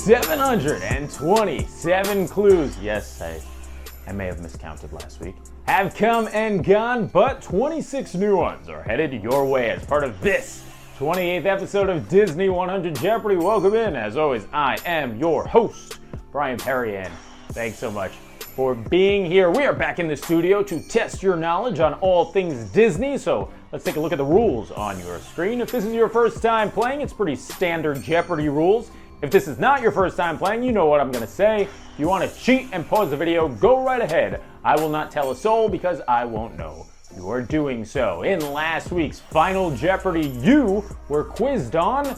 727 clues, yes, I may have miscounted last week, have come and gone, but 26 new ones are headed your way as part of this 28th episode of Disney 100 Jeopardy. Welcome in. As always, I am your host, Bryan Perri, and thanks so much for being here. We are back in the studio to test your knowledge on all things Disney, so let's take a look at the rules on your screen. If this is your first time playing, it's pretty standard Jeopardy rules. If this is not your first time playing, you know what I'm going to say. If you want to cheat and pause the video, go right ahead. I will not tell a soul because I won't know you are doing so. In last week's Final Jeopardy, you were quizzed on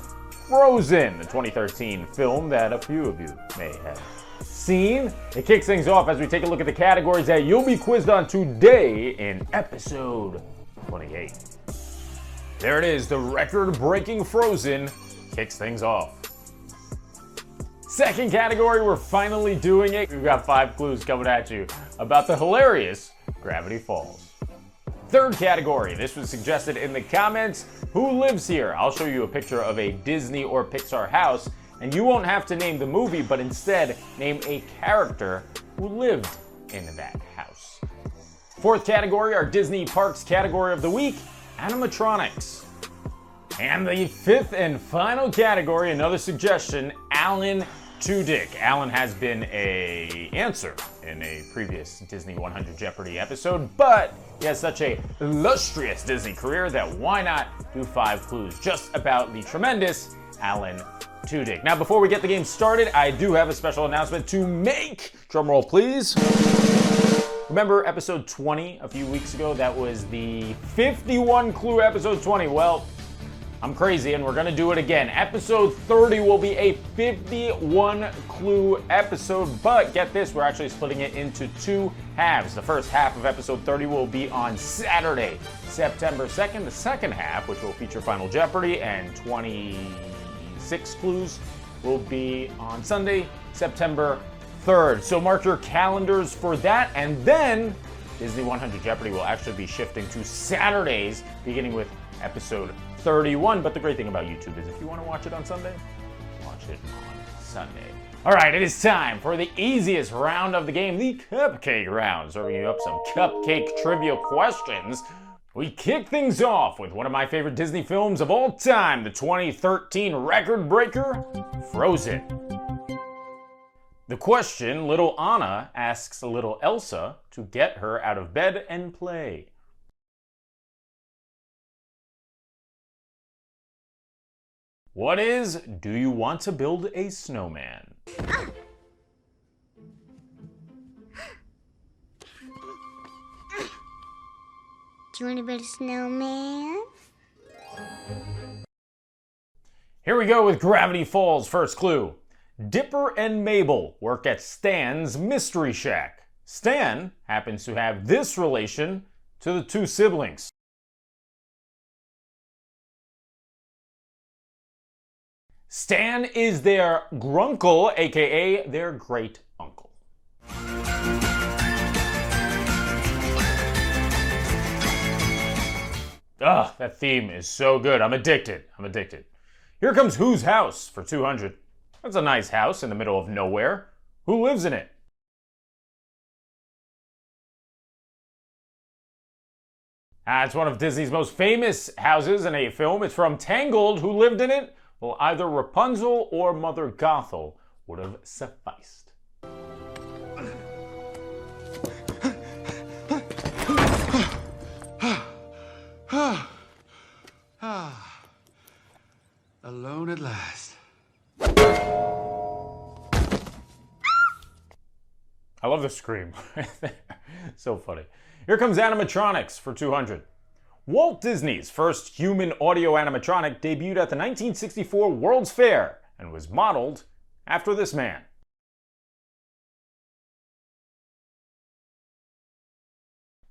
Cruisin, the 2013 film that a few of you may have seen. It kicks things off as we take a look at the categories that you'll be quizzed on today in episode 28. There it is, the record-breaking Cruisin kicks things off. Second category, we're finally doing it. We've got 5 clues coming at you about the hilarious Gravity Falls. Third category, this was suggested in the comments. Who lives here? I'll show you a picture of a Disney or Pixar house, and you won't have to name the movie, but instead name a character who lived in that house. Fourth category, our Disney Parks category of the week, Animatronics. And the fifth and final category, another suggestion, Alan Tudyk. Alan has been an answer in a previous Disney 100 Jeopardy episode, but he has such a illustrious Disney career that why not do 5 clues just about the tremendous Alan Tudyk. Now, before we get the game started, I do have a special announcement to make. Drum roll, please. Remember episode 20 a few weeks ago? That was the 51 clue episode 20. Well, I'm crazy and we're gonna do it again. Episode 30 will be a 51 clue episode, but get this, we're actually splitting it into 2 halves. The first half of episode 30 will be on Saturday, September 2nd. The second half, which will feature Final Jeopardy and 26 clues, will be on Sunday, September 3rd. So mark your calendars for that, and then Disney 100 Jeopardy will actually be shifting to Saturdays, beginning with episode 31. But the great thing about YouTube is if you want to watch it on Sunday, watch it on Sunday. All right, it is time for the easiest round of the game, the Cupcake Round. Serving you up some cupcake trivia questions. We kick things off with one of my favorite Disney films of all time, the 2013 record breaker, Frozen. The question, little Anna asks little Elsa to get her out of bed and play. What is, do you want to build a snowman? Ah. Do you want to build a snowman? Here we go with Gravity Falls. First clue. Dipper and Mabel work at Stan's Mystery Shack. Stan happens to have this relation to the 2 siblings. Stan is their grunkle, aka their great uncle. Ugh, that theme is so good. I'm addicted. Here comes Whose House for 200. That's a nice house in the middle of nowhere. Who lives in it? It's one of Disney's most famous houses in a film. It's from Tangled. Who lived in it? Well, either Rapunzel or Mother Gothel would have sufficed. Alone at last. I love the scream. So funny. Here comes Animatronics for 200. Walt Disney's first human audio animatronic debuted at the 1964 World's Fair and was modeled after this man.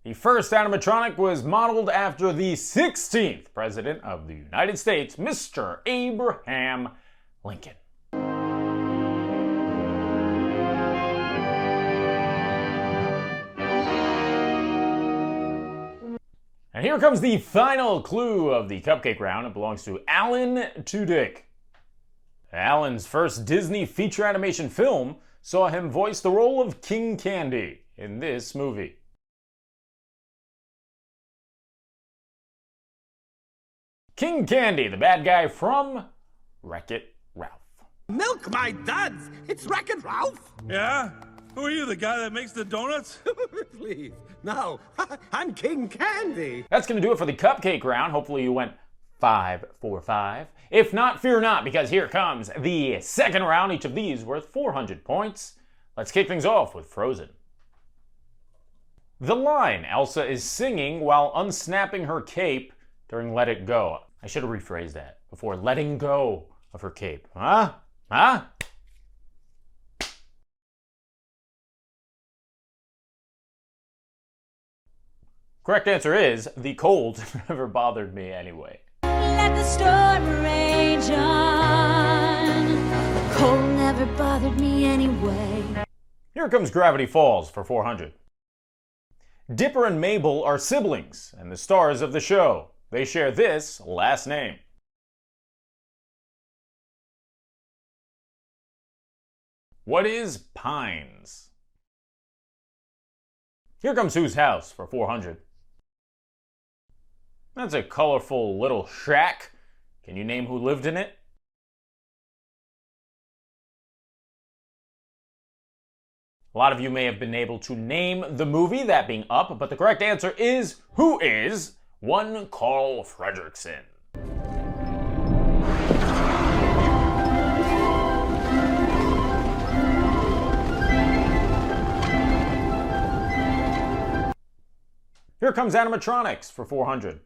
The first animatronic was modeled after the 16th President of the United States, Mr. Abraham Lincoln. And here comes the final clue of the cupcake round. It belongs to Alan Tudyk. Alan's first Disney feature animation film saw him voice the role of King Candy in this movie. King Candy, the bad guy from Wreck-It Ralph. Milk my duds! It's Wreck-It Ralph! Yeah? Who are you, the guy that makes the donuts? Please, no, I'm King Candy! That's going to do it for the cupcake round. Hopefully you went 5 for 5. If not, fear not, because here comes the second round, each of these worth 400 points. Let's kick things off with Frozen. The line Elsa is singing while unsnapping her cape during Let It Go. I should have rephrased that before letting go of her cape. Huh? Huh? Correct answer is, the cold never bothered me anyway. Let the storm rage on. The cold never bothered me anyway. Here comes Gravity Falls for 400. Dipper and Mabel are siblings and the stars of the show. They share this last name. What is Pines? Here comes Whose House for 400. That's a colorful little shack. Can you name who lived in it? A lot of you may have been able to name the movie, that being Up, but the correct answer is, who is one Carl Fredricksen? Here comes Animatronics for 400.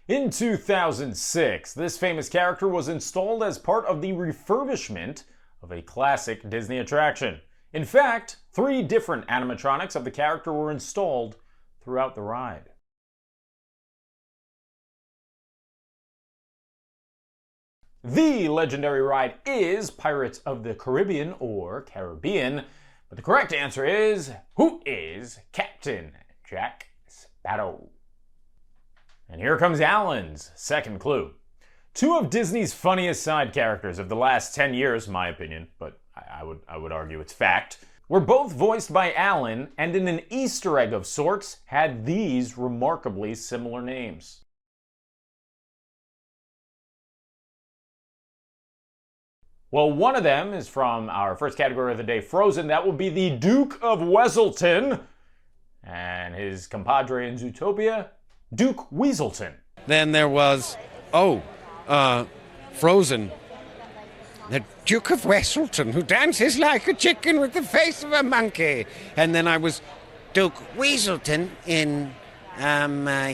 In 2006, this famous character was installed as part of the refurbishment of a classic Disney attraction. In fact, 3 different animatronics of the character were installed throughout the ride. The legendary ride is Pirates of the Caribbean, or Caribbean, but the correct answer is, who is Captain Jack Sparrow? And here comes Alan's second clue. 2 of Disney's funniest side characters of the last 10 years, in my opinion, but I would argue it's fact, were both voiced by Alan, and in an Easter egg of sorts, had these remarkably similar names. Well, one of them is from our first category of the day, Frozen. That would be the Duke of Weselton, and his compadre in Zootopia, Duke Weaselton. Then there was, Frozen. The Duke of Weselton, who dances like a chicken with the face of a monkey. And then I was Duke Weaselton in,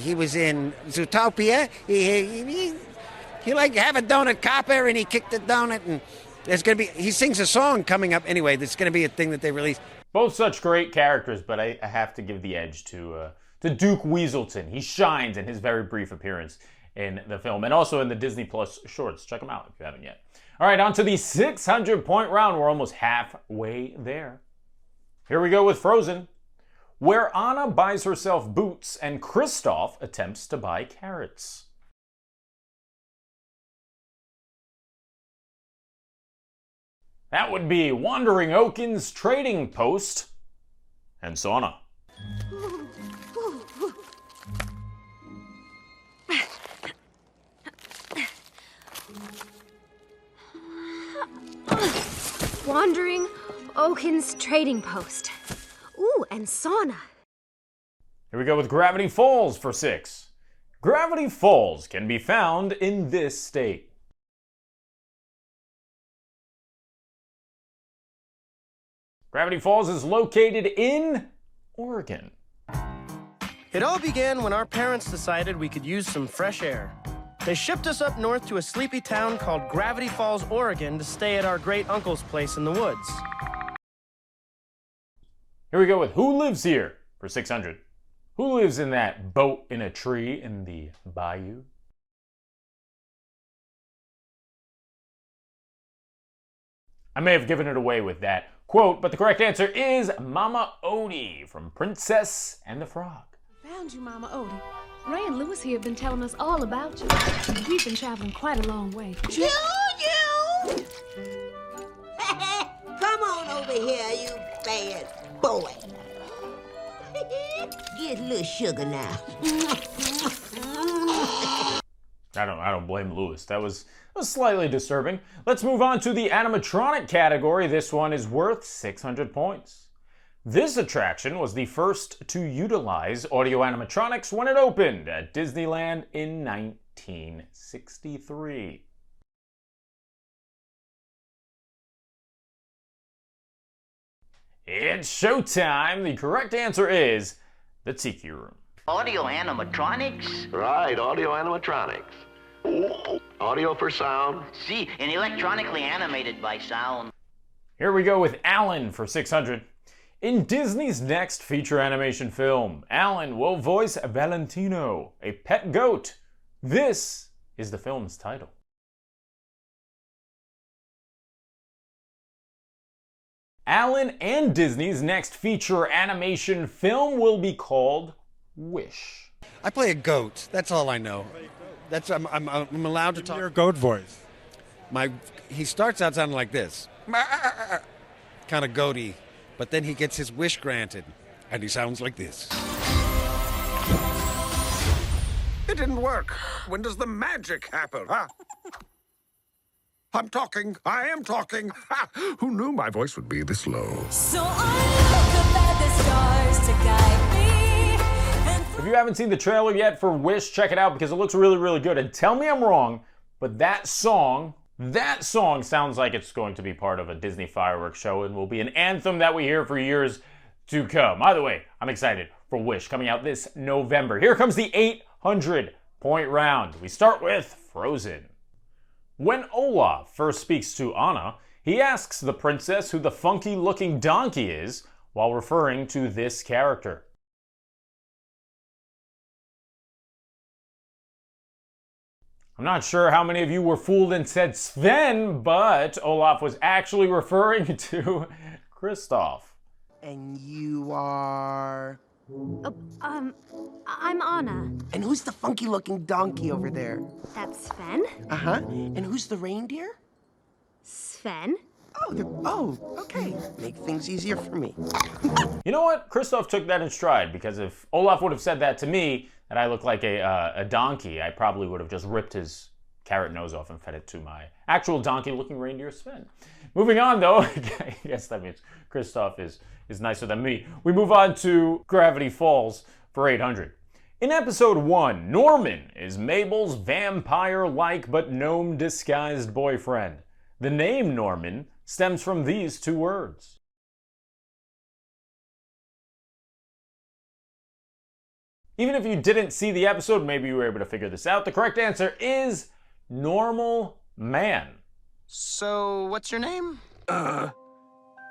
he was in Zootopia. He like have a donut copper and he kicked the donut and there's going to be, he sings a song coming up anyway. That's going to be a thing that they release. Both such great characters, but I have to give the edge to Duke Weaselton. He shines in his very brief appearance in the film and also in the Disney Plus shorts. Check them out if you haven't yet. All right, on to the 600-point round. We're almost halfway there. Here we go with Frozen, where Anna buys herself boots and Kristoff attempts to buy carrots. That would be Wandering Oaken's Trading Post and Sauna. Wandering Oaken's Trading Post. Ooh, and sauna. Here we go with Gravity Falls for 6. Gravity Falls can be found in this state. Gravity Falls is located in Oregon. It all began when our parents decided we could use some fresh air. They shipped us up north to a sleepy town called Gravity Falls, Oregon to stay at our great uncle's place in the woods. Here we go with Who Lives Here for 600. Who lives in that boat in a tree in the bayou? I may have given it away with that quote, but the correct answer is Mama Odie from Princess and the Frog. Found you, Mama Odie. Ray and Lewis here have been telling us all about you. We've been traveling quite a long way. You! over here, you bad boy. Get a little sugar now. I don't blame Lewis. That was slightly disturbing. Let's move on to the animatronic category. This one is worth 600 points. This attraction was the first to utilize audio animatronics when it opened at Disneyland in 1963. It's showtime. The correct answer is the Tiki Room. Audio animatronics? Right, audio animatronics. Audio for sound. See, and electronically animated by sound. Here we go with Alan for 600. In Disney's next feature animation film, Alan will voice Valentino, a pet goat. This is the film's title. Alan and Disney's next feature animation film will be called Wish. I play a goat. That's all I know. I'm allowed to talk. Your goat voice. He starts out sounding like this, kind of goaty, but then he gets his wish granted, and he sounds like this. It didn't work. When does the magic happen, huh? I'm talking. I am talking. Ha! Who knew my voice would be this low? So I look up at the stars to guide me. If you haven't seen the trailer yet for Wish, check it out because it looks really, really good. And tell me I'm wrong, but that song sounds like it's going to be part of a Disney fireworks show and will be an anthem that we hear for years to come. Either way, I'm excited for Wish coming out this November. Here comes the 800-point round. We start with Frozen. When Olaf first speaks to Anna, he asks the princess who the funky-looking donkey is while referring to this character. I'm not sure how many of you were fooled and said Sven, but Olaf was actually referring to Kristoff. And you are... I'm Anna. And who's the funky-looking donkey over there? That's Sven. Uh-huh. And who's the reindeer? Sven? Oh, okay. Make things easier for me. You know what? Kristoff took that in stride, because if Olaf would have said that to me, that I look like a donkey, I probably would have just ripped his carrot nose off and fed it to my actual donkey-looking reindeer Sven. Moving on, though, I guess that means Kristoff is nicer than me. We move on to Gravity Falls for 800. In episode 1, Norman is Mabel's vampire-like but gnome-disguised boyfriend. The name Norman stems from these two words. Even if you didn't see the episode, maybe you were able to figure this out. The correct answer is Normal Man. So, what's your name?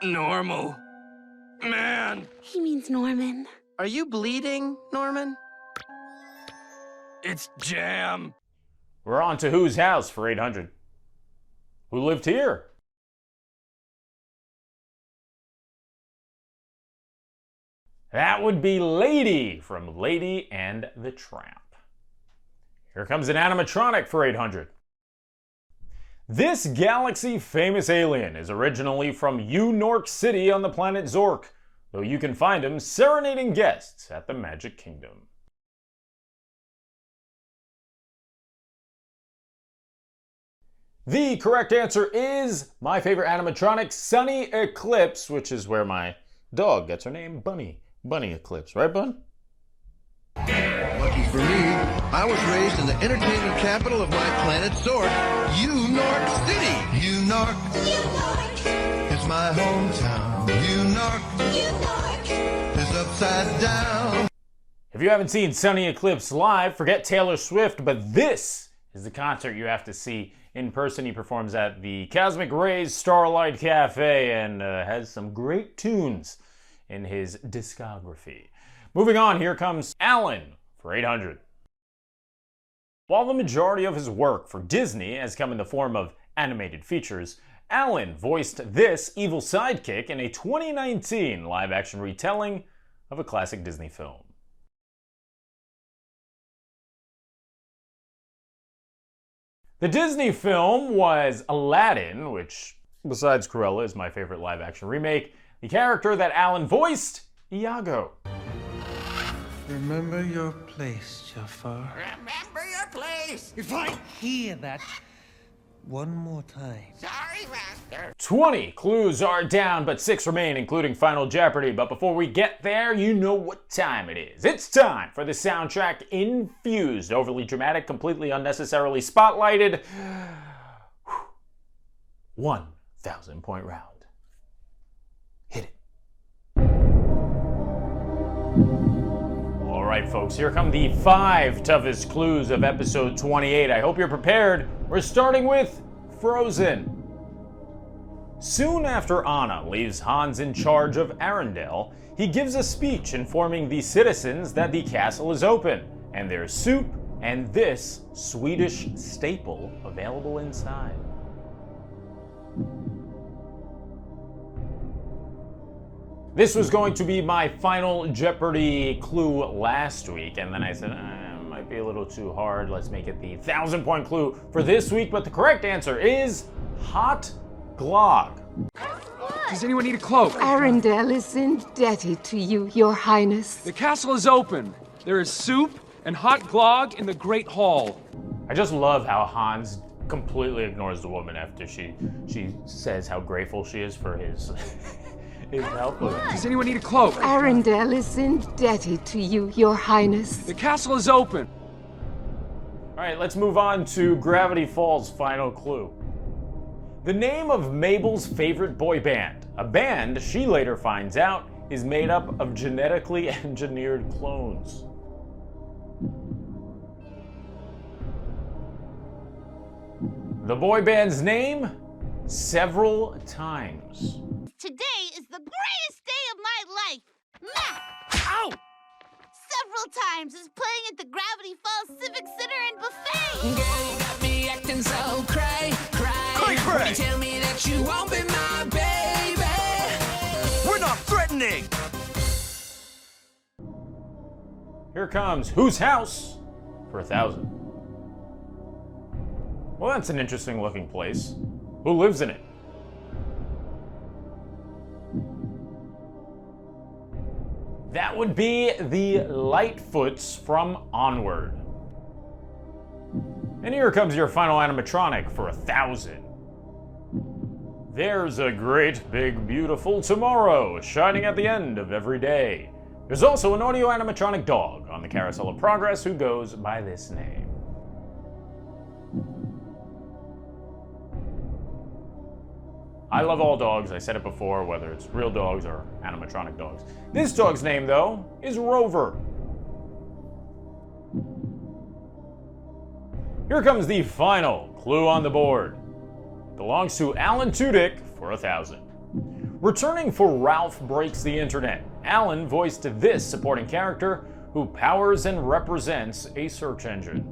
Normal Man. He means Norman. Are you bleeding, Norman? It's jam. We're on to Whose House for 800. Who lived here? That would be Lady from Lady and the Tramp. Here comes an animatronic for 800. This galaxy-famous alien is originally from York City on the planet Zork, though you can find him serenading guests at the Magic Kingdom. The correct answer is my favorite animatronic, Sunny Eclipse, which is where my dog gets her name, Bunny. Bunny Eclipse, right, Bun? Lucky for me, I was raised in the entertainment capital of my planet Zork, York City. York is my hometown. York is upside down. If you haven't seen Sunny Eclipse live, forget Taylor Swift, but this is the concert you have to see in person. He performs at the Cosmic Rays Starlight Cafe and has some great tunes in his discography. Moving on, here comes Alan for 800. While the majority of his work for Disney has come in the form of animated features, Alan voiced this evil sidekick in a 2019 live-action retelling of a classic Disney film. The Disney film was Aladdin, which Besides Cruella is my favorite live-action remake, the character that Alan voiced, Iago. Remember your place, Jafar. Remember your place. If I hear that one more time. Sorry, Master. 20 clues are down, but 6 remain, including Final Jeopardy. But before we get there, you know what time it is. It's time for the soundtrack infused, overly dramatic, completely unnecessarily spotlighted 1,000-point round. Hit it. All right, folks, here come the 5 toughest clues of episode 28. I hope you're prepared. We're starting with Frozen. Soon after Anna leaves Hans in charge of Arendelle, he gives a speech informing the citizens that the castle is open, and there's soup and this Swedish staple available inside. This was going to be my Final Jeopardy clue last week, and then I said, might be a little too hard. Let's make it the 1,000-point clue for this week, but the correct answer is hot glog. Does anyone need a cloak? Arendelle is indebted to you, Your Highness. The castle is open. There is soup and hot glog in the Great Hall. I just love how Hans completely ignores the woman after she says how grateful she is for his his help. Does anyone need a cloak? Arendelle is indebted to you, Your Highness. The castle is open. All right, let's move on to Gravity Falls' final clue. The name of Mabel's favorite boy band, a band she later finds out is made up of genetically engineered clones. The boy band's name? Several Times. Today is the greatest day of my life. Math. Ow! Several Times is playing at the Gravity Falls Civic Center and Buffet. Girl, you got me acting so cray. Cray. You tell me that you won't be my baby. We're not threatening. Here comes Whose House for 1,000. Well, that's an interesting looking place. Who lives in it? That would be the Lightfoots from Onward. And here comes your final animatronic for 1,000. There's a great, big, beautiful tomorrow shining at the end of every day. There's also an audio animatronic dog on the Carousel of Progress who goes by this name. I love all dogs, I said it before, whether it's real dogs or animatronic dogs. This dog's name, though, is Rover. Here comes the final clue on the board. It belongs to Alan Tudyk for 1,000. Returning for Ralph Breaks the Internet, Alan voiced this supporting character who powers and represents a search engine.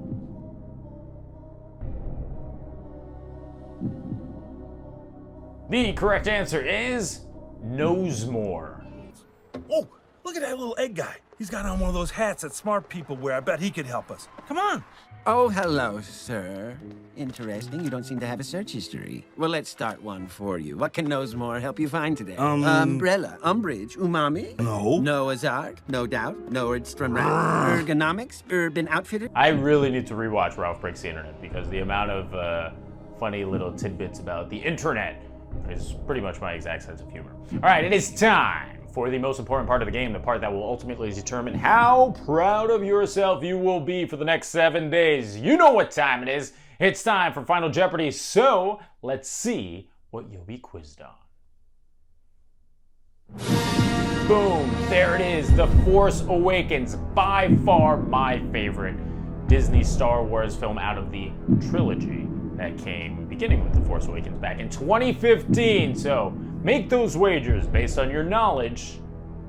The correct answer is Knowsmore. Oh, look at that little egg guy. He's got on one of those hats that smart people wear. I bet he could help us. Come on. Oh, hello, sir. Interesting. You don't seem to have a search history. Well, let's start one for you. What can Knowsmore help you find today? Umbrella, umbrage, umami? No. Noah's Ark, no doubt. Nordstrom Rack, ergonomics, Urban Outfitter. I really need to rewatch Ralph Breaks the Internet because the amount of funny little tidbits about the internet is pretty much my exact sense of humor. All right, it is time for the most important part of the game, the part that will ultimately determine how proud of yourself you will be for the next 7 days. You know what time it is. It's time for Final Jeopardy, so let's see what you'll be quizzed on. Boom, there it is, The Force Awakens, by far my favorite Disney Star Wars film out of the trilogy that came beginning with The Force Awakens back in 2015. So make those wagers based on your knowledge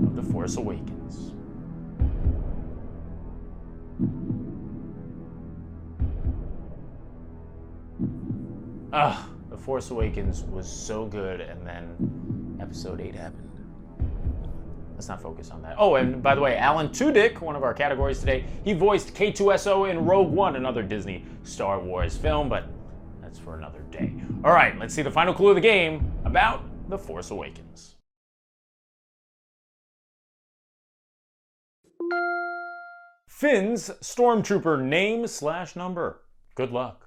of The Force Awakens. The Force Awakens was so good, and then Episode 8 happened. Let's not focus on that. Oh, and by the way, Alan Tudyk, one of our categories today, he voiced K2SO in Rogue One, another Disney Star Wars film, but That's for another day. All right, let's see the final clue of the game about The Force Awakens. Finn's stormtrooper name/number. Good luck.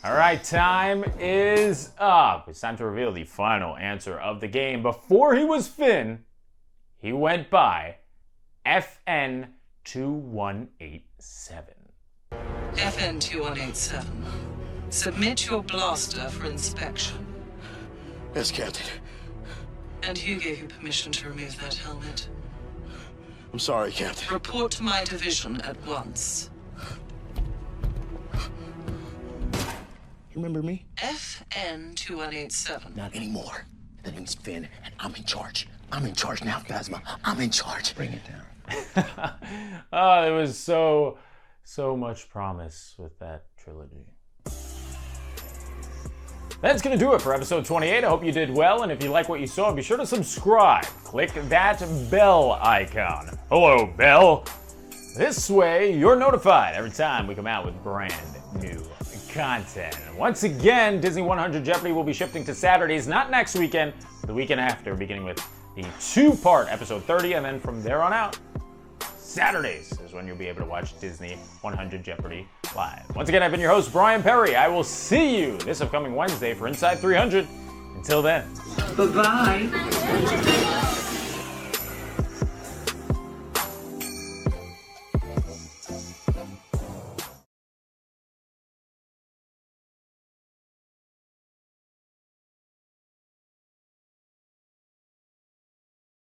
All right, time is up. It's time to reveal the final answer of the game. Before he was Finn, he went by FN2187. FN2187. Submit your blaster for inspection. Yes, Captain. And who gave you permission to remove that helmet? I'm sorry, Captain. Report to my division at once. You remember me? FN2187. Not anymore. The name's Finn, and I'm in charge. I'm in charge now, Phasma. I'm in charge. Bring it down. Oh, there was so much promise with that trilogy. That's going to do it for episode 28. I hope you did well, and if you like what you saw, be sure to subscribe. Click that bell icon. Hello, bell. This way, you're notified every time we come out with brand new content. Once again, Disney 100 Jeopardy will be shifting to Saturdays, not next weekend, the weekend after, beginning with the two-part episode 30, and then from there on out, Saturdays is when you'll be able to watch Disney 100 Jeopardy live. Once again, I've been your host, Bryan Perri. I will see you this upcoming Wednesday for Inside 300. Until then. Bye-bye.